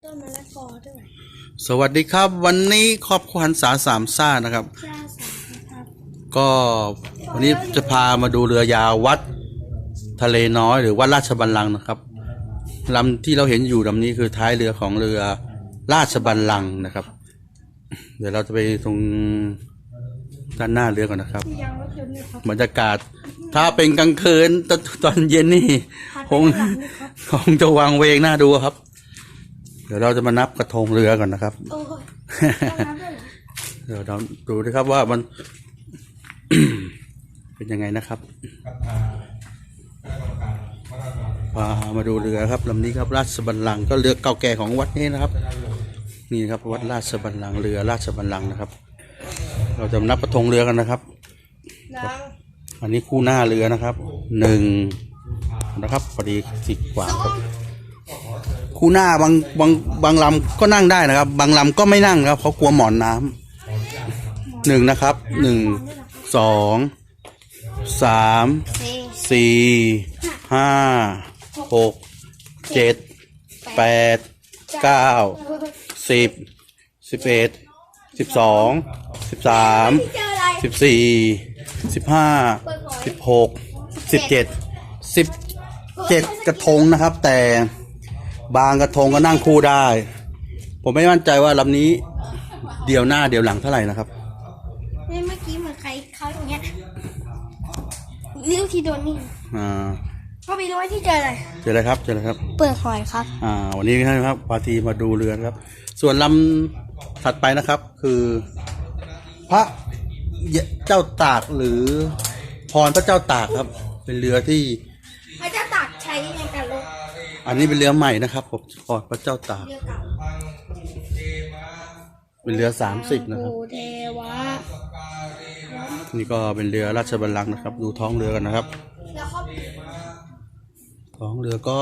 ต้นมะละกอด้วยสวัสดีครับวันนี้ครอบครัวหันษาสามซ่านะครับจ้าสามนะครับก็วันนี้จะพามาดูเรือยาววัดทะเลน้อยหรือวัดราชบัลลังก์นะครับลำที่เราเห็นอยู่ลำนี้คือท้ายเรือของเรือราชบัลลังก์นะครับเดี๋ยวเราจะไปตรงด้านหน้าเรือก่อนนะครับบรรยากาศถ้าเป็นกลางคืนตอนเย็นนี่คงจะวางเวงน่าดูครับเดี๋ยวเราจะมานับกระทงเรือก่อนนะครับเดี๋ยวเราดูด้วยครับว่ามัน เป็นยังไงนะครับพามาดูเรือครับลำนี้ครับราชบัลลังก์ก็เรือเก่าแก่ของวัดนี้นะครับนี่ครับวัดราชบัลลังก์เรือราชบัลลังก์นะครับเราจะนับกระทงเรือกันนะครับอันนี้คู่หน้าเรือนะครับ1นะครับพอดี10 กว่าครับคู่หน้าบางลำก็นั่งได้นะครับบางลำก็ไม่นั่งครับเขากลัวหมอนน้ำ1นะครับ1 2 3 4 5 6 7 8 9 10 11 12 13 14 15 16 17กระทงนะครับแต่บางกระทงก็นั่งคู่ได้ผมไม่มั่นใจว่าลำนี้เดี่ยวหน้าเดี่ยวหลังเท่าไหร่นะครับเมื่อกี้เหมือนใครเขาอย่างเงี้ยเรื่องที่โดนนี่พ่อไปรู้ว่าที่เจออะไรครับเจออะไรครับเปลือกหอยครับวันนี้นะครับพาทีมาดูเรือครับส่วนลำถัดไปนะครับคือพระเจ้าตากหรือพรพระเจ้าตากครับเป็นเรือที่พระเจ้าตากใช้ในการลบอันนี้เป็นเรือใหม่นะครับผมพรพระเจ้าตากเป็นเรือ30นะครับนี่ก็เป็นเรือราชบัลลังก์นะครับดูท้องเรือกันนะครับท้องเรือก็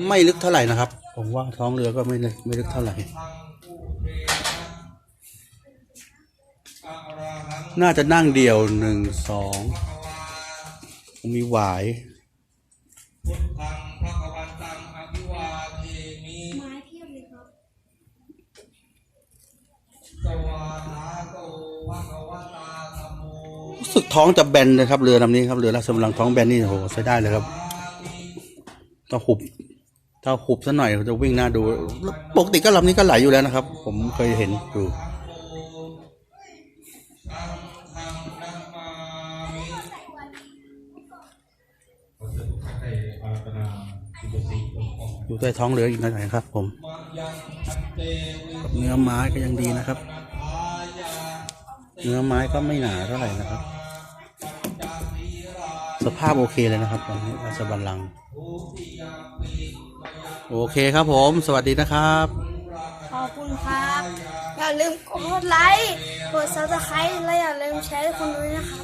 ไม่ลึกเท่าไหร่นะครับผมว่าท้องเรือก็ไม่ลึกเท่าไหร่น่าจะนั่งเดี่ยว1 2มีหวายรู้สึกท้องจะแบนเลยครับเรือลำนี้ครับเรือราชบัลลังก์ท้องแบนนี่โหใช้ได้เลยครับถ้าหุบซะหน่อยจะวิ่งหน้าดูปกติก็ลำนี้ก็ไหลอยู่แล้วนะครับผมเคยเห็นดูอยู่ใต้ท้องเรืออีกหน่อยครับผมเนื้อไม้ก็ยังดีนะครับเนื้อไม้ก็ไม่หนาเท่าไหร่นะครับสภาพโอเคเลยนะครับตอนนี้ราชบัลลังก์โอเคครับผมสวัสดีนะครับขอบคุณครับอย่าลืมกดไลค์กดซับสไครต์และอย่าลืมแชร์ให้คนด้วยนะครับ